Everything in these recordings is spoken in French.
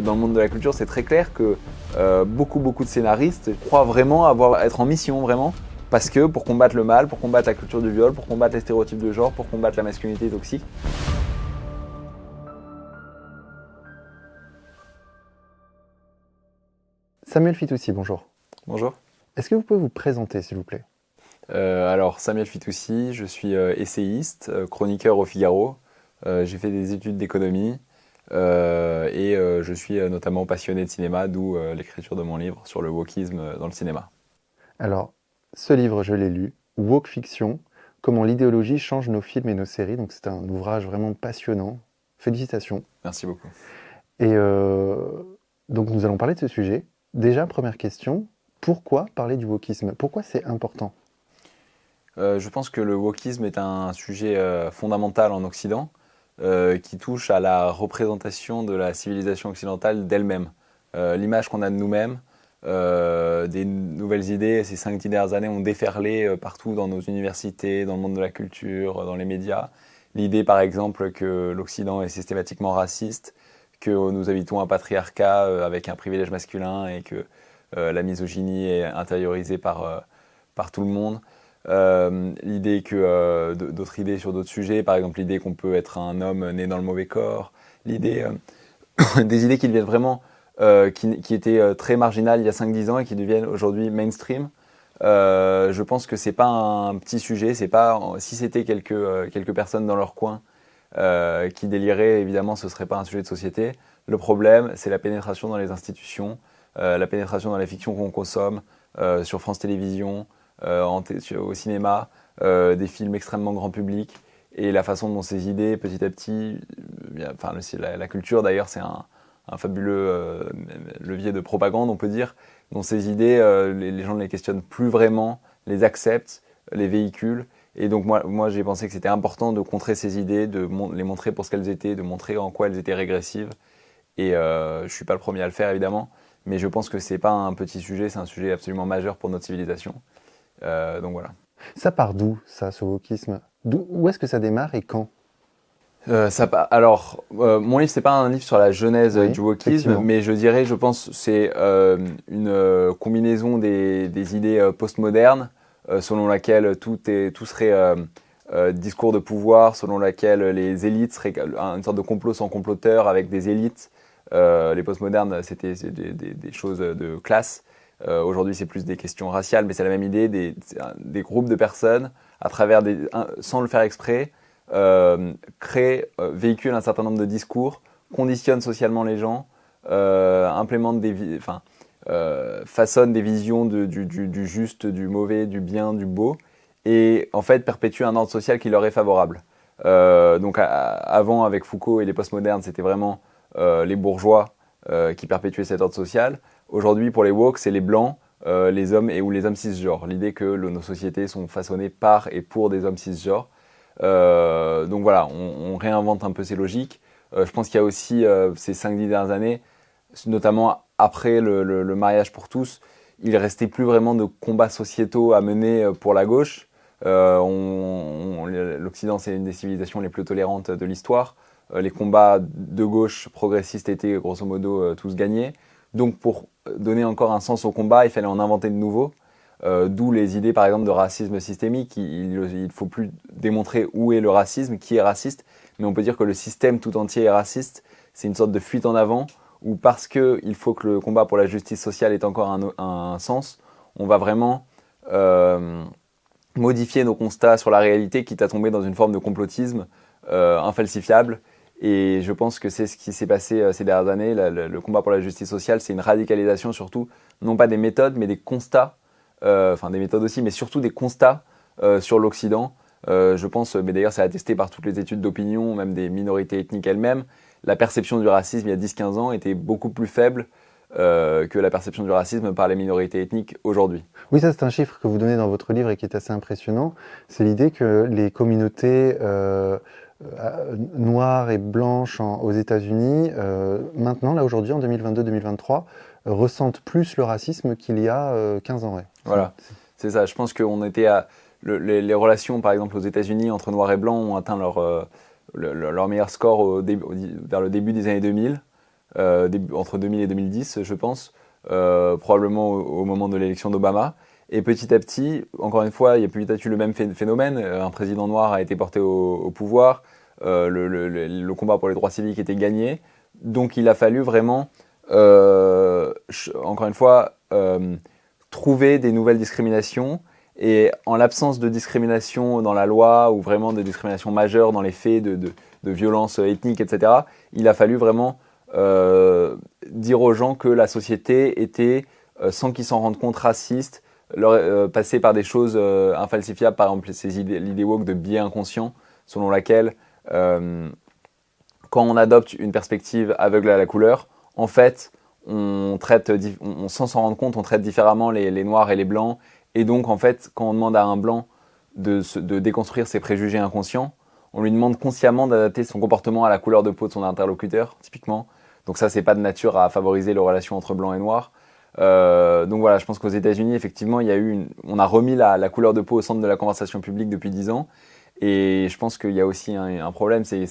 dans le monde de la culture, c'est très clair que beaucoup de scénaristes croient vraiment être en mission, vraiment, parce que pour combattre le mal, pour combattre la culture du viol, pour combattre les stéréotypes de genre, pour combattre la masculinité toxique. Samuel Fitoussi, bonjour. Bonjour. Est-ce que vous pouvez vous présenter, s'il vous plaît ? Alors, Samuel Fitoussi, je suis essayiste, chroniqueur au Figaro. J'ai fait des études d'économie et je suis notamment passionné de cinéma, d'où l'écriture de mon livre sur le wokisme dans le cinéma. Alors, ce livre, je l'ai lu, Woke Fiction, comment l'idéologie change nos films et nos séries. Donc, c'est un ouvrage vraiment passionnant. Félicitations. Merci beaucoup. Et donc, nous allons parler de ce sujet. Déjà, première question, pourquoi parler du wokisme ? Pourquoi c'est important ? Je pense que le wokisme est un sujet fondamental en Occident qui touche à la représentation de la civilisation occidentale d'elle-même. L'image qu'on a de nous-mêmes, des nouvelles idées, ces 5-10 dernières années ont déferlé partout dans nos universités, dans le monde de la culture, dans les médias. L'idée par exemple que l'Occident est systématiquement raciste, que nous habitons un patriarcat avec un privilège masculin et que la misogynie est intériorisée par tout le monde. L'idée que d'autres idées sur d'autres sujets, par exemple l'idée qu'on peut être un homme né dans le mauvais corps, l'idée des idées qui deviennent vraiment qui étaient très marginales il y a 5-10 ans et qui deviennent aujourd'hui mainstream. Je pense que c'est pas un petit sujet, c'est pas si c'était quelques personnes dans leur coin qui déliraient, évidemment ce serait pas un sujet de société. Le problème, c'est la pénétration dans les institutions, la pénétration dans les fictions qu'on consomme sur France Télévisions, au cinéma, des films extrêmement grand public, et la façon dont ces idées, petit à petit, la culture d'ailleurs, c'est un fabuleux levier de propagande, on peut dire, dont ces idées, les gens ne les questionnent plus vraiment, les acceptent, les véhiculent. Et donc moi j'ai pensé que c'était important de contrer ces idées, de les montrer pour ce qu'elles étaient, de montrer en quoi elles étaient régressives. Et je ne suis pas le premier à le faire évidemment, mais je pense que ce n'est pas un petit sujet, c'est un sujet absolument majeur pour notre civilisation. Donc voilà. Ça part d'où, ça, ce wokisme ? Où est-ce que ça démarre et quand ? Mon livre, c'est pas un livre sur la genèse du wokisme, mais je pense, c'est une combinaison des idées postmodernes, selon laquelle tout serait discours de pouvoir, selon laquelle les élites seraient une sorte de complot sans comploteur avec des élites. Les postmodernes, c'était des choses de classe. Aujourd'hui, c'est plus des questions raciales, mais c'est la même idée, des groupes de personnes, à travers sans le faire exprès, véhiculent un certain nombre de discours, conditionnent socialement les gens, implémentent façonnent des visions du juste, du mauvais, du bien, du beau, et en fait perpétuent un ordre social qui leur est favorable. Donc avant, avec Foucault et les postmodernes, c'était vraiment les bourgeois qui perpétuaient cet ordre social. Aujourd'hui, pour les woke, c'est les blancs, les hommes ou les hommes cisgenres. L'idée que nos sociétés sont façonnées par et pour des hommes cisgenres. Donc voilà, on réinvente un peu ces logiques. Je pense qu'il y a aussi ces 5-10 dernières années, notamment après le mariage pour tous, il ne restait plus vraiment de combats sociétaux à mener pour la gauche. L'Occident, c'est une des civilisations les plus tolérantes de l'histoire. Les combats de gauche progressistes étaient grosso modo tous gagnés. Donc pour donner encore un sens au combat, il fallait en inventer de nouveaux. D'où les idées par exemple de racisme systémique. Il ne faut plus démontrer où est le racisme, qui est raciste, mais on peut dire que le système tout entier est raciste. C'est une sorte de fuite en avant où parce qu'il faut que le combat pour la justice sociale ait encore un sens, on va vraiment modifier nos constats sur la réalité, quitte à tomber dans une forme de complotisme infalsifiable. Et je pense que c'est ce qui s'est passé ces dernières années. Le combat pour la justice sociale, c'est une radicalisation surtout, non pas des méthodes, mais des constats, des méthodes aussi, mais surtout des constats sur l'Occident. Je pense, mais d'ailleurs c'est attesté par toutes les études d'opinion, même des minorités ethniques elles-mêmes, la perception du racisme il y a 10-15 ans était beaucoup plus faible que la perception du racisme par les minorités ethniques aujourd'hui. Oui, ça c'est un chiffre que vous donnez dans votre livre et qui est assez impressionnant. C'est l'idée que les communautés noires et blanches aux États-Unis, maintenant, là aujourd'hui, en 2022-2023, ressentent plus le racisme qu'il y a 15 ans. Ouais. Voilà, c'est ça. Je pense qu'on était à... les relations, par exemple, aux États-Unis entre noirs et blancs ont atteint leur meilleur score vers le début des années 2000. entre 2000 et 2010, je pense, probablement au moment de l'élection d'Obama. Et petit à petit, encore une fois, il y a peut-être eu le même phénomène. Un président noir a été porté au pouvoir, le combat pour les droits civiques était gagné. Donc il a fallu vraiment, encore une fois, trouver des nouvelles discriminations. Et en l'absence de discrimination dans la loi, ou vraiment de discrimination majeure dans les faits de violence ethnique, etc., il a fallu vraiment dire aux gens que la société était, sans qu'ils s'en rendent compte, raciste, passer par des choses infalsifiables, par exemple l'idée woke de biais inconscient, selon laquelle quand on adopte une perspective aveugle à la couleur, en fait, on traite, sans s'en rendre compte, on traite différemment les noirs et les blancs. Et donc, en fait, quand on demande à un blanc de déconstruire ses préjugés inconscients, on lui demande consciemment d'adapter son comportement à la couleur de peau de son interlocuteur, typiquement. Donc ça, c'est pas de nature à favoriser les relations entre blancs et noirs. Donc voilà, je pense qu'aux États-Unis, effectivement, on a remis la couleur de peau au centre de la conversation publique depuis 10 ans. Et je pense qu'il y a aussi un problème, c'est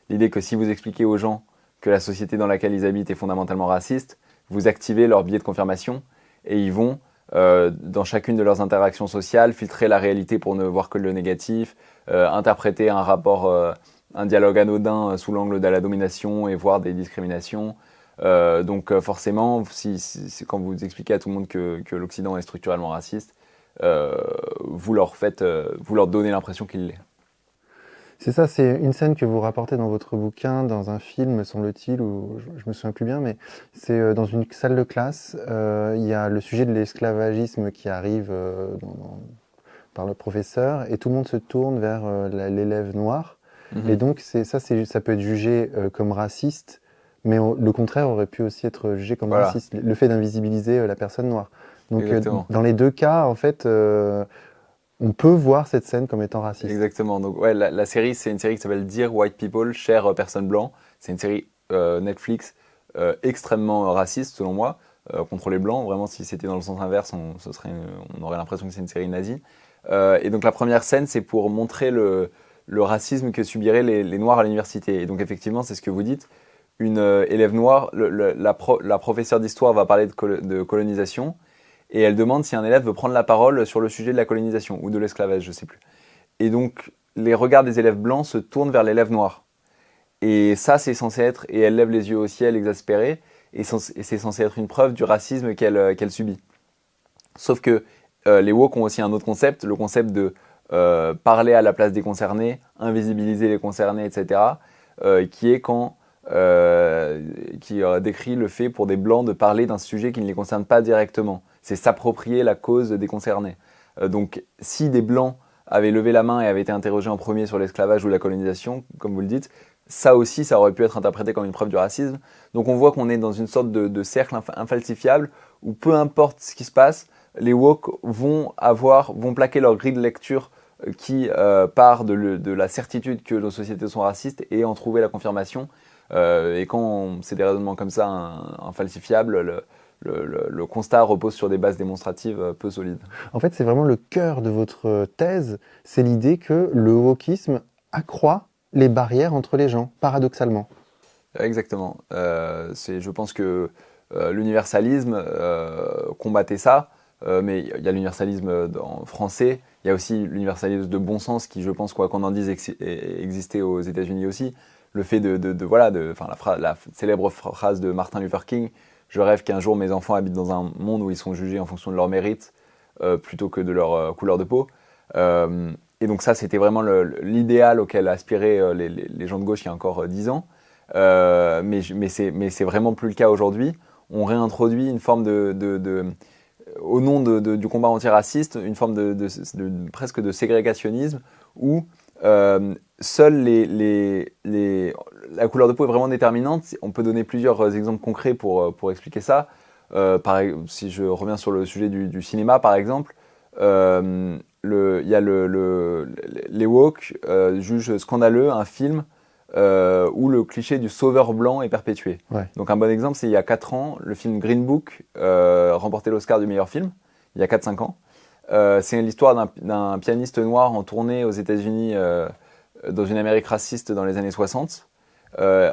l'idée que si vous expliquez aux gens que la société dans laquelle ils habitent est fondamentalement raciste, vous activez leur biais de confirmation et ils vont, dans chacune de leurs interactions sociales, filtrer la réalité pour ne voir que le négatif, interpréter un rapport, un dialogue anodin sous l'angle de la domination et voir des discriminations. Donc forcément, quand vous expliquez à tout le monde que l'Occident est structurellement raciste, vous leur donnez l'impression qu'il l'est. C'est ça, c'est une scène que vous rapportez dans votre bouquin, dans un film, me semble-t-il, ou je me souviens plus bien, mais c'est dans une salle de classe, il y a le sujet de l'esclavagisme qui arrive par le professeur, et tout le monde se tourne vers l'élève noir, et donc ça peut être jugé comme raciste, mais le contraire aurait pu aussi être jugé comme raciste, le fait d'invisibiliser la personne noire. Donc dans les deux cas, en fait, on peut voir cette scène comme étant raciste. Exactement. Donc ouais, la série, c'est une série qui s'appelle Dear White People, chères personnes blancs. C'est une série Netflix extrêmement raciste, selon moi, contre les blancs. Vraiment, si c'était dans le sens inverse, on aurait l'impression que c'est une série nazie. Et donc la première scène, c'est pour montrer le racisme que subiraient les Noirs à l'université. Et donc effectivement, c'est ce que vous dites. Une élève noire, la professeure d'histoire va parler de colonisation. Et elle demande si un élève veut prendre la parole sur le sujet de la colonisation ou de l'esclavage, je ne sais plus. Et donc, les regards des élèves blancs se tournent vers l'élève noir. Et ça, c'est censé être, et elle lève les yeux au ciel exaspérée, et c'est censé être une preuve du racisme qu'elle subit. Sauf que les woke ont aussi un autre concept, le concept de parler à la place des concernés, invisibiliser les concernés, etc., qui est qui décrit le fait pour des blancs de parler d'un sujet qui ne les concerne pas directement. C'est s'approprier la cause des concernés. Donc, si des blancs avaient levé la main et avaient été interrogés en premier sur l'esclavage ou la colonisation, comme vous le dites, ça aussi, ça aurait pu être interprété comme une preuve du racisme. Donc, on voit qu'on est dans une sorte de cercle infalsifiable où peu importe ce qui se passe, les woke vont plaquer leur grille de lecture qui part de la certitude que nos sociétés sont racistes et en trouver la confirmation. Et quand c'est des raisonnements comme ça infalsifiables, le constat repose sur des bases démonstratives peu solides. En fait, c'est vraiment le cœur de votre thèse, c'est l'idée que le wokisme accroît les barrières entre les gens, paradoxalement. Exactement. Je pense que l'universalisme combattait ça, mais il y a l'universalisme français, il y a aussi l'universalisme de bon sens qui, je pense, quoi qu'on en dise, existait aux États-Unis aussi. Le fait la célèbre phrase de Martin Luther King, je rêve qu'un jour mes enfants habitent dans un monde où ils sont jugés en fonction de leur mérite plutôt que de leur couleur de peau. Et donc ça, c'était vraiment l'idéal auquel aspiraient les gens de gauche il y a encore 10 ans. Mais c'est vraiment plus le cas aujourd'hui. On réintroduit une forme au nom du combat antiraciste, une forme presque de ségrégationnisme où seule la couleur de peau est vraiment déterminante. On peut donner plusieurs exemples concrets pour expliquer ça. Si je reviens sur le sujet du cinéma, par exemple, les woke jugent scandaleux un film où le cliché du sauveur blanc est perpétué. Ouais. Donc un bon exemple, c'est il y a 4 ans, le film Green Book remportait l'Oscar du meilleur film, il y a 4-5 ans. C'est l'histoire d'un pianiste noir en tournée aux États-Unis dans une Amérique raciste dans les années 60. et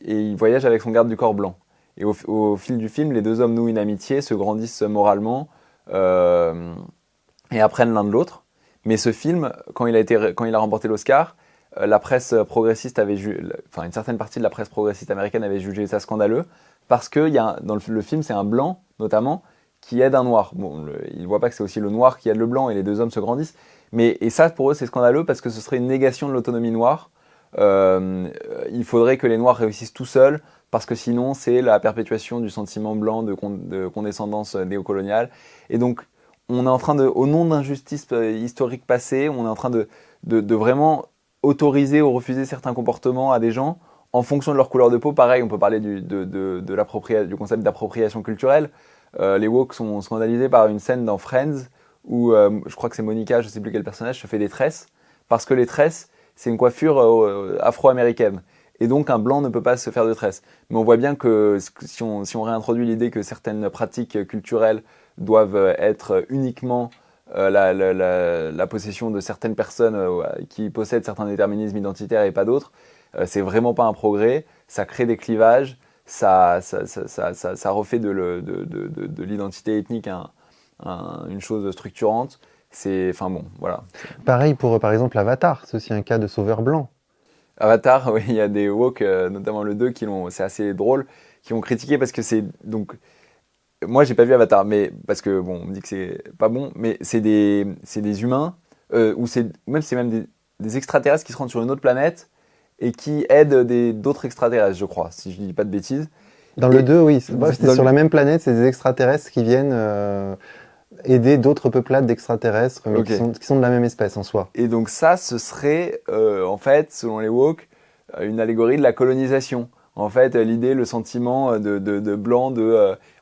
il voyage avec son garde du corps blanc. Et au fil du film, les deux hommes nouent une amitié, se grandissent moralement et apprennent l'un de l'autre. Mais ce film, quand il a remporté l'Oscar, la presse progressiste une certaine partie de la presse progressiste américaine avait jugé ça scandaleux parce que dans le film, c'est un blanc notamment qui aide un noir. Bon, ils voient pas que c'est aussi le noir qui aide le blanc et les deux hommes se grandissent. Et ça, pour eux, c'est scandaleux parce que ce serait une négation de l'autonomie noire. Il faudrait que les noirs réussissent tout seuls parce que sinon, c'est la perpétuation du sentiment blanc de condescendance néocoloniale. Et donc, on est en train au nom d'injustices historiques passées, on est en train de vraiment autoriser ou refuser certains comportements à des gens en fonction de leur couleur de peau. Pareil, on peut parler du concept d'appropriation culturelle. Les woke sont scandalisés par une scène dans Friends où je crois que c'est Monica, je sais plus quel personnage, se fait des tresses parce que les tresses, c'est une coiffure afro-américaine. Et donc un blanc ne peut pas se faire de tresses. Mais on voit bien que si on réintroduit l'idée que certaines pratiques culturelles doivent être uniquement la possession de certaines personnes qui possèdent certains déterminismes identitaires et pas d'autres, c'est vraiment pas un progrès. Ça crée des clivages, ça refait de l'identité ethnique une chose structurante. Enfin bon, voilà. Pareil pour, par exemple, Avatar, c'est aussi un cas de sauveur blanc. Avatar, oui, il y a des woke, notamment le 2, c'est assez drôle, qui ont critiqué parce que c'est donc. Moi, j'ai pas vu Avatar, mais parce que bon, on me dit que c'est pas bon, mais c'est des humains ou c'est même des extraterrestres qui se rendent sur une autre planète et qui aident d'autres extraterrestres, je crois, si je dis pas de bêtises. Dans le 2, oui, c'était sur la même planète, c'est des extraterrestres qui viennent aider d'autres peuplades d'extraterrestres mais qui sont de la même espèce en soi. Et donc ça, ce serait en fait, selon les woke, une allégorie de la colonisation. En fait, l'idée, le sentiment de blanc,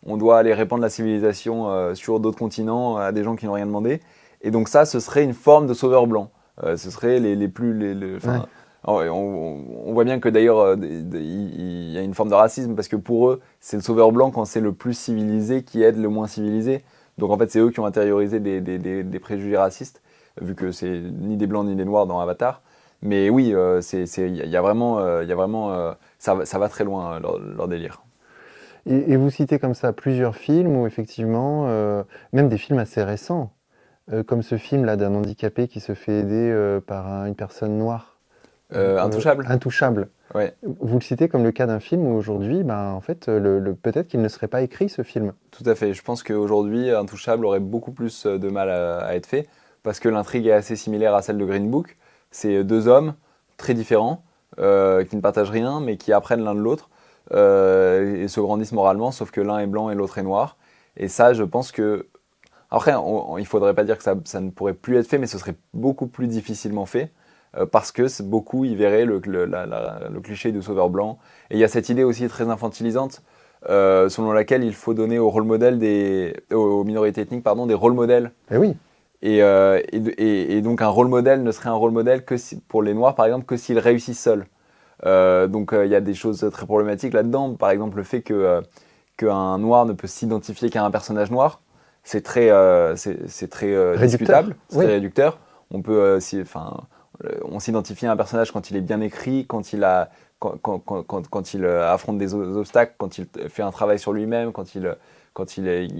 on doit aller répandre la civilisation sur d'autres continents à des gens qui n'ont rien demandé. Et donc ça, ce serait une forme de sauveur blanc. Ce serait les plus... Ouais. On voit bien que d'ailleurs, il y a une forme de racisme parce que pour eux, c'est le sauveur blanc quand c'est le plus civilisé qui aide le moins civilisé. Donc en fait, c'est eux qui ont intériorisé des préjugés racistes, vu que c'est ni des blancs ni des noirs dans Avatar. Mais oui, il y a vraiment, ça va très loin leur délire. Et vous citez comme ça plusieurs films où effectivement, même des films assez récents, comme ce film là d'un handicapé qui se fait aider par une personne noire. Intouchable. Intouchable. Ouais. Vous le citez comme le cas d'un film où aujourd'hui, en fait, peut-être qu'il ne serait pas écrit ce film. Tout à fait. Je pense qu'aujourd'hui, Intouchable aurait beaucoup plus de mal à être fait parce que l'intrigue est assez similaire à celle de Green Book. C'est deux hommes très différents qui ne partagent rien mais qui apprennent l'un de l'autre et se grandissent moralement, sauf que l'un est blanc et l'autre est noir. Et ça, je pense que... Après, il ne faudrait pas dire que ça ne pourrait plus être fait, mais ce serait beaucoup plus difficilement fait. Parce que beaucoup y verraient le cliché du sauveur blanc. Et il y a cette idée aussi très infantilisante selon laquelle il faut donner aux minorités ethniques des rôles modèles. Eh oui. Et donc un rôle modèle ne serait un rôle modèle pour les noirs par exemple que s'ils réussissent seuls. Donc il y a des choses très problématiques là-dedans. Par exemple le fait qu'un noir ne peut s'identifier qu'à un personnage noir, c'est très discutable, c'est très réducteur. On peut on s'identifie à un personnage quand il est bien écrit, quand il affronte des obstacles, quand il fait un travail sur lui-même, quand il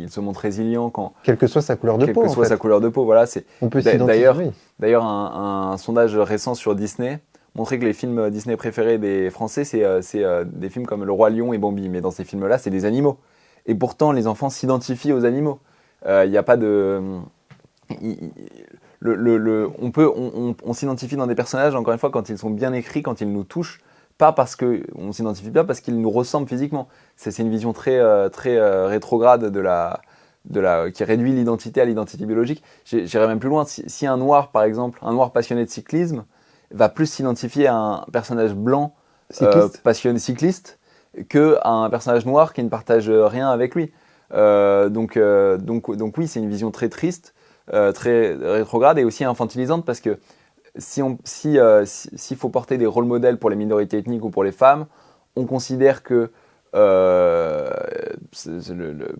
se montre résilient. Quelle que soit sa couleur de peau. Quelle que soit sa couleur de peau, voilà. On peut s'identifier. D'ailleurs, un sondage récent sur Disney montrait que les films Disney préférés des Français, c'est des films comme Le Roi Lion et Bambi. Mais dans ces films-là, c'est des animaux. Et pourtant, les enfants s'identifient aux animaux. Il n'y a pas de... on s'identifie dans des personnages, encore une fois, quand ils sont bien écrits, quand ils nous touchent, pas parce qu'on s'identifie pas, parce qu'ils nous ressemblent physiquement. C'est une vision très rétrograde qui réduit l'identité à l'identité biologique. J'irais même plus loin. Si un noir, par exemple, un noir passionné de cyclisme, va plus s'identifier à un personnage blanc passionné cycliste qu'à un personnage noir qui ne partage rien avec lui. Donc oui, c'est une vision très triste. Très rétrograde et aussi infantilisante parce que s'il faut porter des rôles modèles pour les minorités ethniques ou pour les femmes, on considère que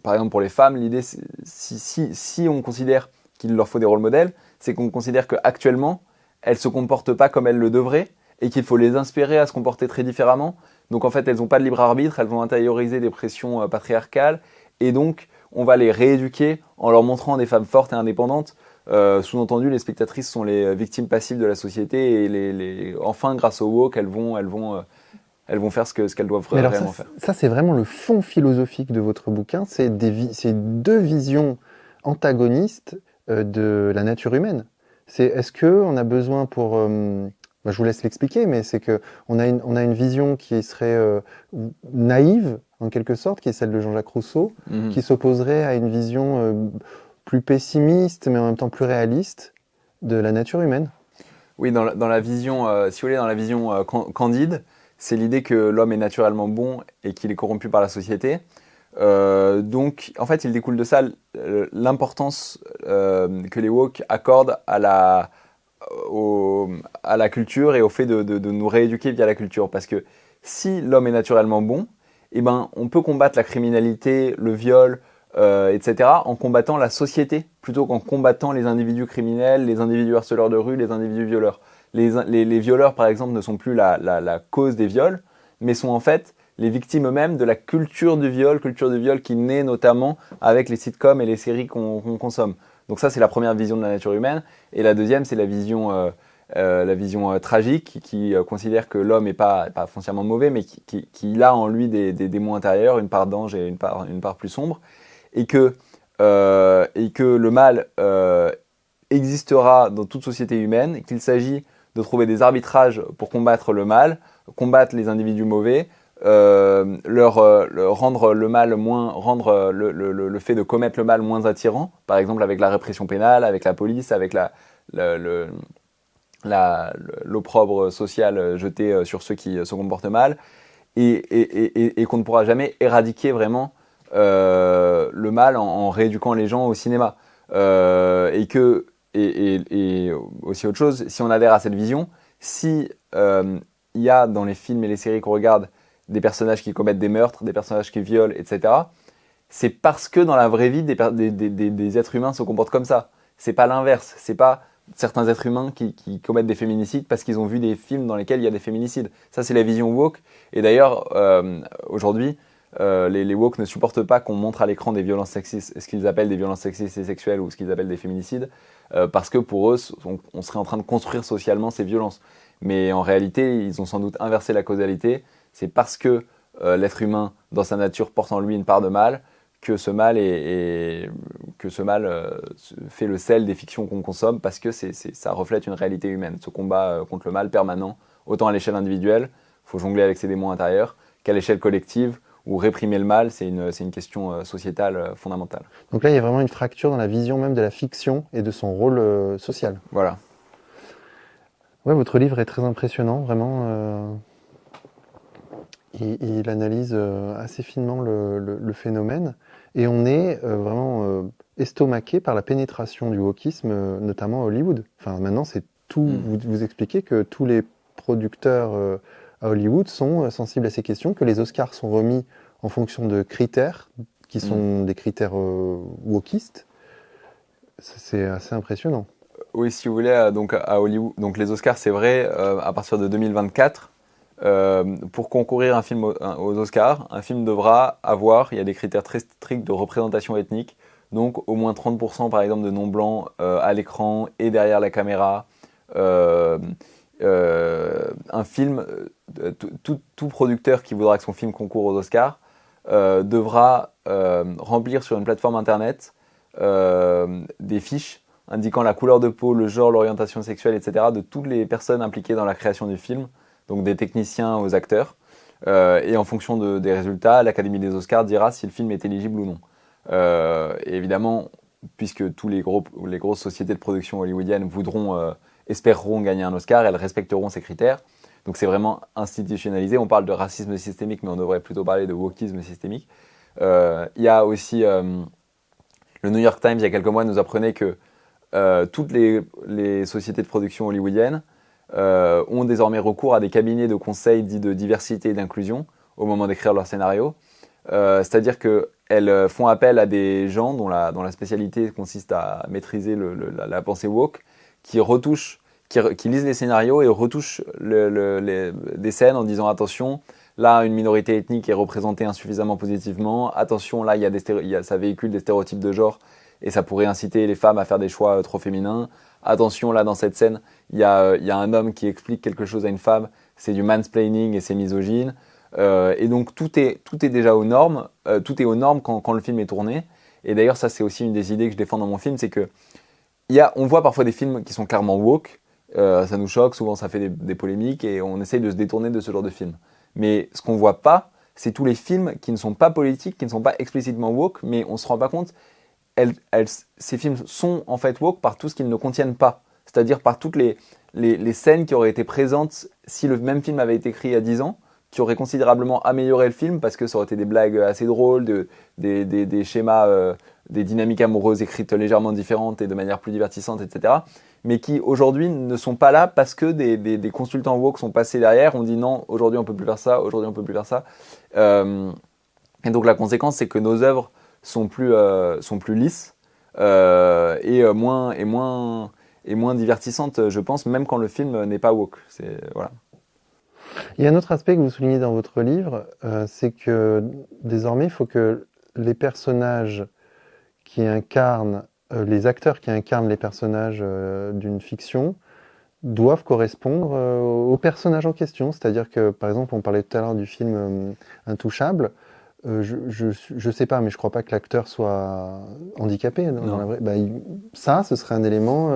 par exemple pour les femmes, l'idée si on considère qu'il leur faut des rôles modèles, c'est qu'on considère qu'actuellement elles se comportent pas comme elles le devraient et qu'il faut les inspirer à se comporter très différemment. Donc en fait, elles n'ont pas de libre arbitre, elles vont intérioriser des pressions patriarcales, et donc on va les rééduquer en leur montrant des femmes fortes et indépendantes. Sous-entendu, les spectatrices sont les victimes passives de la société, et enfin, grâce au woke, elles vont faire ce qu'elles doivent Mais alors réellement faire. ça, c'est vraiment le fond philosophique de votre bouquin. C'est deux visions antagonistes de la nature humaine. Est-ce qu'on a besoin pour... je vous laisse l'expliquer, mais c'est qu'on a une vision qui serait naïve, en quelque sorte, qui est celle de Jean-Jacques Rousseau, qui s'opposerait à une vision plus pessimiste, mais en même temps plus réaliste de la nature humaine. Oui, dans la vision, si vous voulez, dans la vision candide, c'est l'idée que l'homme est naturellement bon et qu'il est corrompu par la société. Donc, en fait, il découle de ça l'importance que les woke accordent à la culture et au fait de nous rééduquer via la culture. Parce que si l'homme est naturellement bon, eh ben, on peut combattre la criminalité, le viol, etc., en combattant la société plutôt qu'en combattant les individus criminels, les individus harceleurs de rue, les individus violeurs. Les violeurs, par exemple, ne sont plus la cause des viols, mais sont en fait les victimes eux-mêmes de la culture du viol qui naît notamment avec les sitcoms et les séries qu'on consomme. Donc ça, c'est la première vision de la nature humaine. Et la deuxième, c'est la vision tragique qui considère que l'homme n'est pas foncièrement mauvais, mais qui a en lui des démons intérieurs, une part d'ange et une part plus sombre. Et que le mal existera dans toute société humaine, et qu'il s'agit de trouver des arbitrages pour combattre le mal, combattre les individus mauvais, rendre le mal rendre le fait de commettre le mal moins attirant, par exemple avec la répression pénale, avec la police, avec l'opprobre social jeté sur ceux qui se comportent mal, et qu'on ne pourra jamais éradiquer vraiment le mal en rééduquant les gens au cinéma. Et aussi autre chose, si on adhère à cette vision, si il y a dans les films et les séries qu'on regarde des personnages qui commettent des meurtres, des personnages qui violent, etc., c'est parce que dans la vraie vie, des êtres humains se comportent comme ça. C'est pas l'inverse. C'est pas certains êtres humains qui commettent des féminicides parce qu'ils ont vu des films dans lesquels il y a des féminicides. Ça, c'est la vision woke. Et d'ailleurs, aujourd'hui, les woke ne supportent pas qu'on montre à l'écran des violences sexistes, ce qu'ils appellent des violences sexistes et sexuelles ou ce qu'ils appellent des féminicides, parce que pour eux, on serait en train de construire socialement ces violences. Mais en réalité, ils ont sans doute inversé la causalité. C'est parce que l'être humain, dans sa nature, porte en lui une part de mal, que ce mal fait le sel des fictions qu'on consomme, parce que ça reflète une réalité humaine. Ce combat contre le mal permanent, autant à l'échelle individuelle, il faut jongler avec ses démons intérieurs, qu'à l'échelle collective, où réprimer le mal, c'est une question sociétale fondamentale. Donc là, il y a vraiment une fracture dans la vision même de la fiction et de son rôle social. Voilà. Ouais, votre livre est très impressionnant, vraiment. Il analyse assez finement le phénomène. Et on est vraiment estomaqué par la pénétration du wokisme, notamment à Hollywood. Enfin, maintenant, c'est tout. Vous expliquez que tous les producteurs à Hollywood sont sensibles à ces questions, que les Oscars sont remis en fonction de critères qui sont des critères wokistes. C'est assez impressionnant. Oui, si vous voulez, donc à Hollywood, donc les Oscars, c'est vrai, à partir de 2024, pour concourir un film aux Oscars, un film devra avoir, il y a des critères très stricts de représentation ethnique, donc au moins 30% par exemple de non-blancs à l'écran et derrière la caméra. Un film, tout producteur qui voudra que son film concourt aux Oscars devra remplir sur une plateforme internet des fiches indiquant la couleur de peau, le genre, l'orientation sexuelle, etc. de toutes les personnes impliquées dans la création du film, donc des techniciens aux acteurs. Et en fonction des résultats, l'Académie des Oscars dira si le film est éligible ou non. Et évidemment, puisque les grosses sociétés de production hollywoodiennes espéreront gagner un Oscar, elles respecteront ces critères. Donc c'est vraiment institutionnalisé. On parle de racisme systémique, mais on devrait plutôt parler de wokisme systémique. Il y a aussi... le New York Times, il y a quelques mois, nous apprenait que toutes les sociétés de production hollywoodiennes ont désormais recours à des cabinets de conseil dits de diversité et d'inclusion au moment d'écrire leur scénario. C'est-à-dire qu'elles font appel à des gens dont la spécialité consiste à maîtriser la pensée woke, qui retouchent, qui lisent les scénarios et retouchent des scènes en disant attention, là une minorité ethnique est représentée insuffisamment positivement, attention là ça véhicule des stéréotypes de genre et ça pourrait inciter les femmes à faire des choix trop féminins, attention là dans cette scène il y a un homme qui explique quelque chose à une femme, c'est du mansplaining et c'est misogyne. Et donc tout est déjà aux normes, tout est aux normes quand le film est tourné. Et d'ailleurs ça c'est aussi une des idées que je défends dans mon film, c'est que on voit parfois des films qui sont clairement woke, ça nous choque, souvent ça fait des polémiques et on essaye de se détourner de ce genre de film. Mais ce qu'on voit pas, c'est tous les films qui ne sont pas politiques, qui ne sont pas explicitement woke, mais on se rend pas compte, ces films sont en fait woke par tout ce qu'ils ne contiennent pas. C'est-à-dire par toutes les scènes qui auraient été présentes si le même film avait été écrit il y a 10 ans, qui auraient considérablement amélioré le film parce que ça aurait été des blagues assez drôles, des schémas, des dynamiques amoureuses écrites légèrement différentes et de manière plus divertissante, etc. Mais qui aujourd'hui ne sont pas là parce que des consultants woke sont passés derrière, on dit non, aujourd'hui on peut plus faire ça, aujourd'hui on peut plus faire ça. Et donc la conséquence c'est que nos œuvres sont plus lisses et moins divertissantes, je pense, même quand le film n'est pas woke. Voilà. Il y a un autre aspect que vous soulignez dans votre livre, c'est que désormais, il faut que les personnages qui incarnent, les acteurs qui incarnent les personnages d'une fiction doivent correspondre aux personnages en question. C'est-à-dire que, par exemple, on parlait tout à l'heure du film Intouchable. Je sais pas, mais je crois pas que l'acteur soit handicapé dans la vraie. Ça, ce serait un élément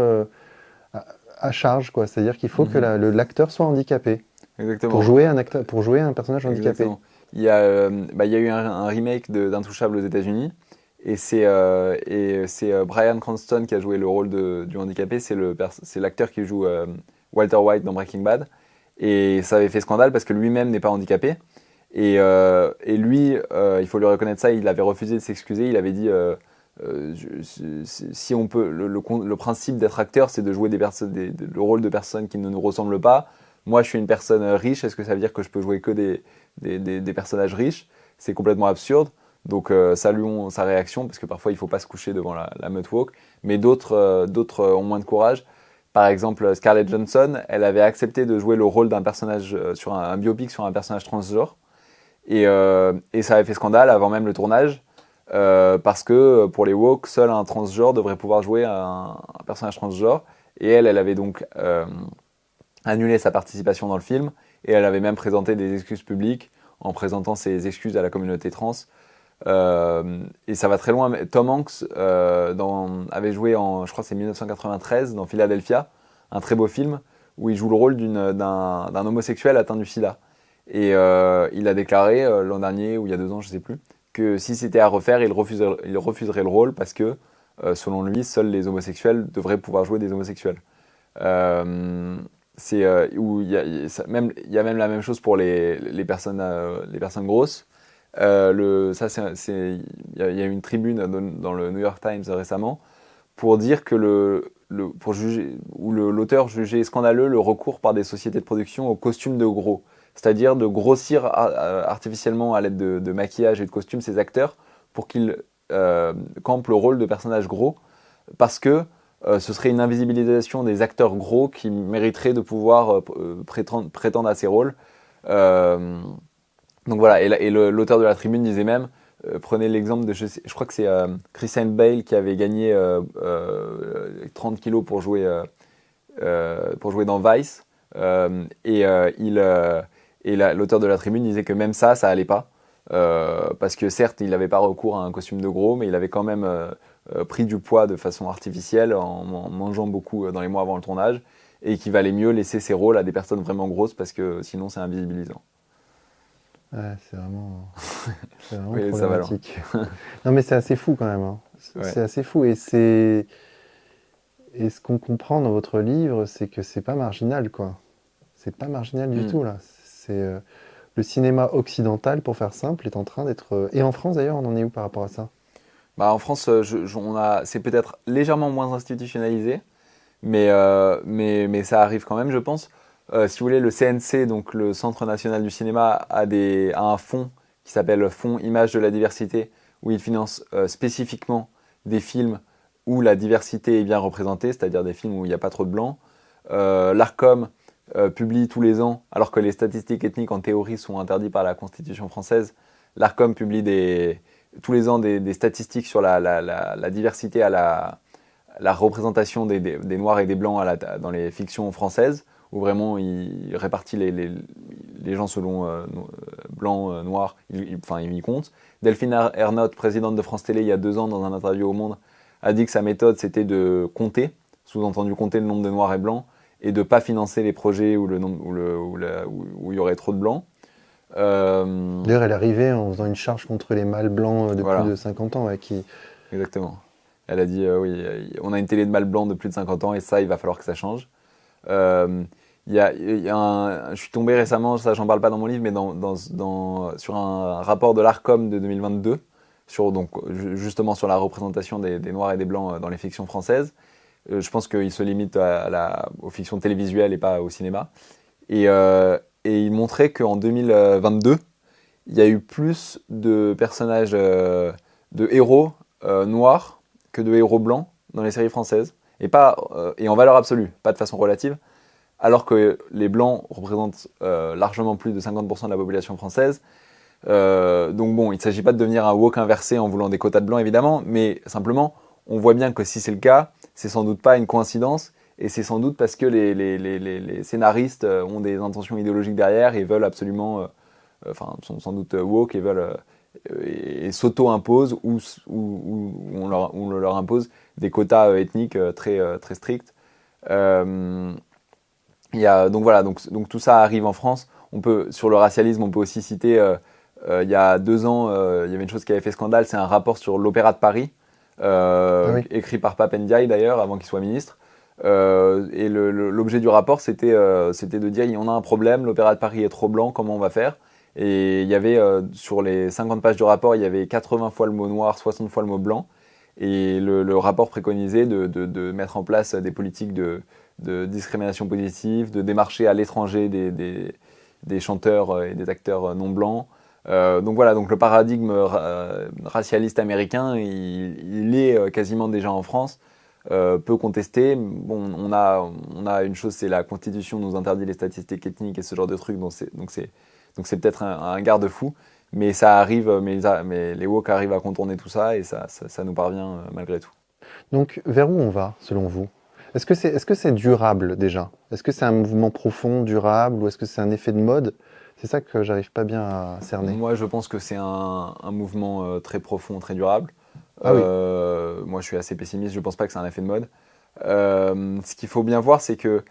à charge, quoi. C'est-à-dire qu'il faut que l'acteur soit handicapé. Exactement. Pour jouer un personnage handicapé. Exactement. Il y a eu un remake d'Intouchable aux États-Unis et c'est Bryan Cranston qui a joué le rôle du handicapé. C'est l'acteur qui joue Walter White dans Breaking Bad et ça avait fait scandale parce que lui-même n'est pas handicapé et lui, il faut lui reconnaître ça, il avait refusé de s'excuser. Il avait dit si on peut, le principe d'être acteur, c'est de jouer le rôle de personnes qui ne nous ressemblent pas. Moi, je suis une personne riche, est-ce que ça veut dire que je peux jouer que des personnages riches? C'est complètement absurde. Donc, saluons sa réaction, parce que parfois, il ne faut pas se coucher devant la meute woke. Mais d'autres ont moins de courage. Par exemple, Scarlett Johansson, elle avait accepté de jouer le rôle d'un personnage sur un biopic sur un personnage transgenre. Et ça avait fait scandale avant même le tournage, parce que pour les woke, seul un transgenre devrait pouvoir jouer un personnage transgenre. Et elle avait donc annulé sa participation dans le film et elle avait même présenté des excuses publiques en présentant ses excuses à la communauté trans. Et ça va très loin. Tom Hanks avait joué je crois que c'est 1993 dans Philadelphia, un très beau film où il joue le rôle d'un homosexuel atteint du sida. Et il a déclaré l'an dernier ou il y a 2 ans, je ne sais plus, que si c'était à refaire, il refuserait le rôle parce que selon lui, seuls les homosexuels devraient pouvoir jouer des homosexuels. Où il y a même la même chose pour les personnes grosses. Il y a eu une tribune dans le New York Times récemment pour dire que l'auteur jugeait scandaleux le recours par des sociétés de production aux costumes de gros, c'est-à-dire de grossir artificiellement à l'aide de maquillage et de costumes ces acteurs pour qu'ils campent le rôle de personnages gros, parce que ce serait une invisibilisation des acteurs gros qui mériteraient de pouvoir prétendre à ces rôles. Donc voilà, et l'auteur de la tribune disait même, prenez l'exemple de, je crois que c'est Christian Bale qui avait gagné 30 kilos pour jouer dans Vice, l'auteur de la tribune disait que même ça allait pas, parce que certes il n'avait pas recours à un costume de gros, mais il avait quand même pris du poids de façon artificielle en mangeant beaucoup dans les mois avant le tournage, et qu'il valait mieux laisser ses rôles à des personnes vraiment grosses parce que sinon c'est invisibilisant. Ouais, c'est vraiment oui, problématique. Non mais c'est assez fou quand même. Hein. C'est assez fou et ce qu'on comprend dans votre livre, c'est que c'est pas marginal quoi. C'est pas marginal du tout là. C'est le cinéma occidental, pour faire simple, est en train d'être et en France d'ailleurs, on en est où par rapport à ça? En France, c'est peut-être légèrement moins institutionnalisé, mais ça arrive quand même, je pense. Si vous voulez, le CNC, donc le Centre national du cinéma, a un fonds qui s'appelle Fonds Images de la diversité, où il finance spécifiquement des films où la diversité est bien représentée, c'est-à-dire des films où il n'y a pas trop de blancs. L'Arcom publie tous les ans, alors que les statistiques ethniques en théorie sont interdites par la Constitution française. L'Arcom publie tous les ans des statistiques sur la diversité la représentation des Noirs et des Blancs dans les fictions françaises, où vraiment il répartit les gens selon blancs, noirs, il y compte. Delphine Ernotte, présidente de France Télé il y a 2 ans, dans un interview au Monde, a dit que sa méthode c'était de compter, sous-entendu compter le nombre de Noirs et Blancs, et de ne pas financer les projets où il y aurait trop de Blancs. D'ailleurs, elle est arrivée en faisant une charge contre les mâles blancs de plus de 50 ans. Exactement. Elle a dit, oui, on a une télé de mâles blancs de plus de 50 ans et ça, il va falloir que ça change. Je suis tombé récemment, ça j'en parle pas dans mon livre, mais sur un rapport de l'Arcom de 2022, justement sur la représentation des Noirs et des Blancs dans les fictions françaises. Je pense qu'il se limite aux fictions télévisuelles et pas au cinéma. Et il montrait qu'en 2022, il y a eu plus de personnages, de héros noirs que de héros blancs dans les séries françaises. Et en valeur absolue, pas de façon relative. Alors que les blancs représentent largement plus de 50% de la population française. Donc bon, il ne s'agit pas de devenir un woke inversé en voulant des quotas de blancs, évidemment, mais simplement, on voit bien que si c'est le cas, c'est sans doute pas une coïncidence, et c'est sans doute parce que les scénaristes ont des intentions idéologiques derrière et veulent absolument, sont sans doute woke et veulent et s'auto-imposent ou on leur impose des quotas ethniques très stricts. Donc voilà, donc tout ça arrive en France. Sur le racialisme, on peut aussi citer, il y a 2 ans, il y avait une chose qui avait fait scandale, c'est un rapport sur l'Opéra de Paris, écrit par Pape Ndiaye d'ailleurs, avant qu'il soit ministre. Et l'objet du rapport, c'était de dire, on a un problème, l'Opéra de Paris est trop blanc, comment on va faire ? Et il y avait, sur les 50 pages du rapport, il y avait 80 fois le mot noir, 60 fois le mot blanc. Et le rapport préconisait de mettre en place des politiques de discrimination positive, de démarcher à l'étranger des chanteurs et des acteurs non blancs. Donc voilà, donc le paradigme racialiste américain, il est quasiment déjà en France, peu contesté. Bon, on a une chose, c'est la Constitution nous interdit les statistiques ethniques et ce genre de trucs, donc c'est peut-être un garde-fou, mais ça arrive, mais les woke arrivent à contourner tout ça et ça nous parvient malgré tout. Donc vers où on va, selon vous ? Est-ce que c'est durable déjà ? Est-ce que c'est un mouvement profond, durable, ou est-ce que c'est un effet de mode ? C'est ça que j'arrive pas bien à cerner. Moi, je pense que c'est un mouvement très profond, très durable. Ah oui. Moi, je suis assez pessimiste, je pense pas que c'est un effet de mode. Ce qu'il faut bien voir, c'est que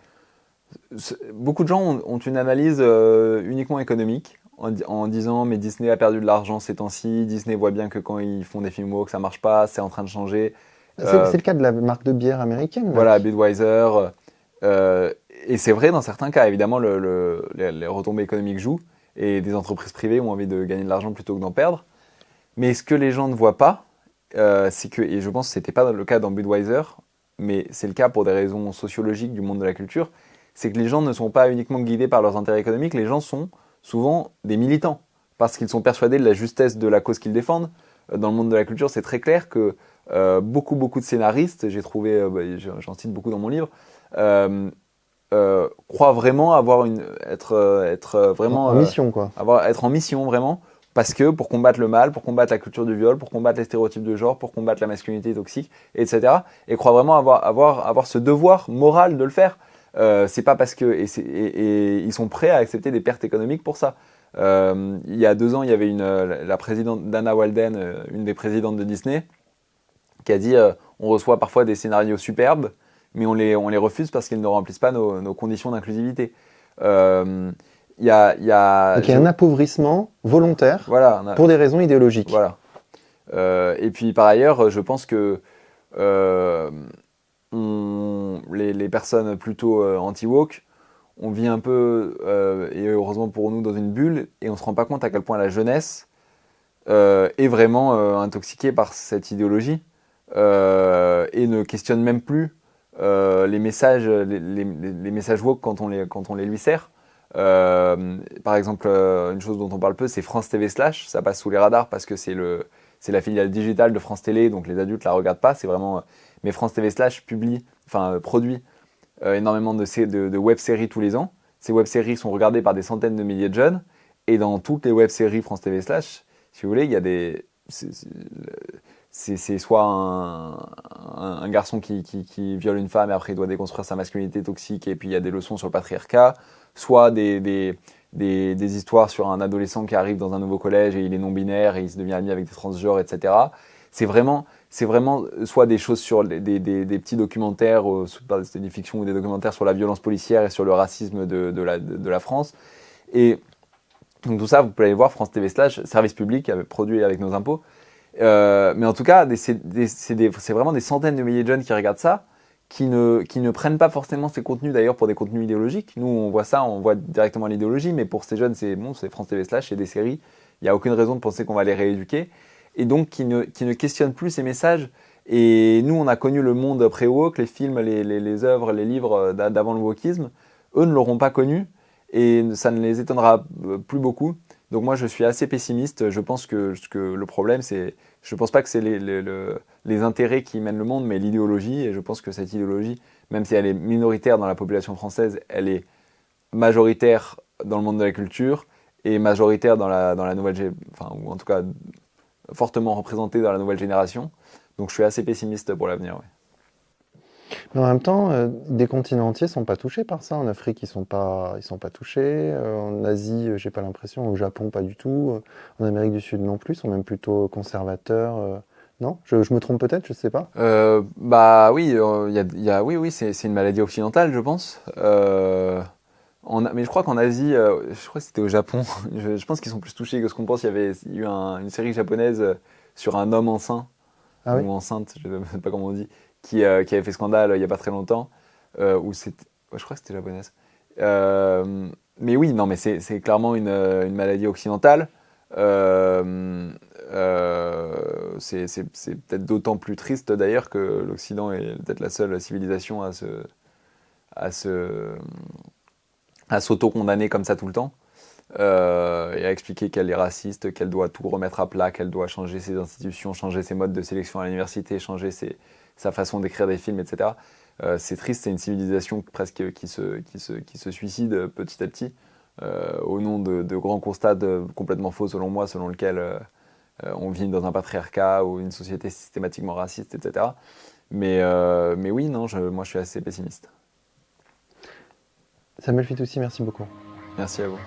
beaucoup de gens ont une analyse uniquement économique, en disant mais Disney a perdu de l'argent ces temps-ci, Disney voit bien que quand ils font des films woke, ça marche pas, c'est en train de changer. C'est le cas de la marque de bière américaine. Voilà, Budweiser. Et c'est vrai dans certains cas, évidemment, les retombées économiques jouent et des entreprises privées ont envie de gagner de l'argent plutôt que d'en perdre. Mais ce que les gens ne voient pas, c'est que, et je pense que ce n'était pas le cas dans Budweiser, mais c'est le cas pour des raisons sociologiques du monde de la culture, c'est que les gens ne sont pas uniquement guidés par leurs intérêts économiques, les gens sont souvent des militants, parce qu'ils sont persuadés de la justesse de la cause qu'ils défendent. Dans le monde de la culture, c'est très clair que beaucoup de scénaristes, j'ai trouvé, j'en cite beaucoup dans mon livre, croient vraiment être vraiment en mission, quoi. Être en mission vraiment, parce que pour combattre le mal, pour combattre la culture du viol, pour combattre les stéréotypes de genre, pour combattre la masculinité toxique, etc. Et croient vraiment avoir ce devoir moral de le faire. C'est pas parce que et ils sont prêts à accepter des pertes économiques pour ça. Il y a 2 ans, il y avait la présidente Dana Walden, une des présidentes de Disney, qui a dit on reçoit parfois des scénarios superbes, mais on les refuse parce qu'ils ne remplissent pas nos conditions d'inclusivité. Il y a Donc il y a un appauvrissement volontaire, voilà, pour des raisons idéologiques. Voilà. Et puis par ailleurs, je pense que les personnes plutôt anti-woke, on vit un peu, et heureusement pour nous, dans une bulle, et on ne se rend pas compte à quel point la jeunesse est vraiment intoxiquée par cette idéologie et ne questionne même plus les messages woke quand on les lui sert. Par exemple, une chose dont on parle peu, c'est France TV Slash. Ça passe sous les radars parce que c'est la filiale digitale de France Télé, donc les adultes la regardent pas. C'est vraiment. Mais France TV Slash produit énormément de web-séries tous les ans. Ces web-séries sont regardées par des centaines de milliers de jeunes. Et dans toutes les web-séries France TV Slash, si vous voulez, il y a des... C'est soit un garçon qui viole une femme et après il doit déconstruire sa masculinité toxique et puis il y a des leçons sur le patriarcat, soit des histoires sur un adolescent qui arrive dans un nouveau collège et il est non-binaire et il se devient ami avec des transgenres, etc. C'est vraiment soit des choses sur des petits documentaires, c'est des fictions ou des documentaires sur la violence policière et sur le racisme de la France. Et donc tout ça, vous pouvez aller voir France TV Slash, service public, produit avec nos impôts. Mais en tout cas, c'est vraiment des centaines de milliers de jeunes qui regardent ça, qui ne prennent pas forcément ces contenus d'ailleurs pour des contenus idéologiques. Nous, on voit ça, on voit directement l'idéologie, mais pour ces jeunes, c'est France TV Slash, c'est des séries. Il n'y a aucune raison de penser qu'on va les rééduquer. Et donc, qui ne questionnent plus ces messages. Et nous, on a connu le monde pré-woke, les films, les œuvres, les livres d'avant le wokisme. Eux ne l'auront pas connu et ça ne les étonnera plus beaucoup. Donc moi, je suis assez pessimiste. Je pense que le problème, je pense pas que c'est les intérêts qui mènent le monde, mais l'idéologie. Et je pense que cette idéologie, même si elle est minoritaire dans la population française, elle est majoritaire dans le monde de la culture et majoritaire dans la nouvelle, enfin, ou en tout cas fortement représentée dans la nouvelle génération. Donc je suis assez pessimiste pour l'avenir. Ouais. Mais en même temps, des continents entiers sont pas touchés par ça. En Afrique, ils sont pas touchés. En Asie, j'ai pas l'impression. Au Japon, pas du tout. En Amérique du Sud non plus, ils sont même plutôt conservateurs. Non, je me trompe peut-être, je sais pas. Bah oui, oui, c'est une maladie occidentale, je pense. Mais je crois qu'en Asie, je crois que c'était au Japon. Je pense qu'ils sont plus touchés que ce qu'on pense. Il y avait eu une série japonaise sur un homme enceint Ah oui? ou enceinte, je ne sais pas comment on dit, qui avait fait scandale il n'y a pas très longtemps. Je crois que c'était japonaise. Mais oui, non, mais c'est clairement une maladie occidentale. C'est peut-être d'autant plus triste d'ailleurs que l'Occident est peut-être la seule civilisation à s'auto-condamner comme ça tout le temps et à expliquer qu'elle est raciste, qu'elle doit tout remettre à plat, qu'elle doit changer ses institutions, changer ses modes de sélection à l'université, changer sa façon d'écrire des films, etc. C'est triste, c'est une civilisation presque qui se suicide petit à petit au nom de grands constats complètement faux selon moi, selon lequel on vit dans un patriarcat ou une société systématiquement raciste, etc. Mais oui, non, moi je suis assez pessimiste. Samuel Fitoussi, merci beaucoup. Merci à vous.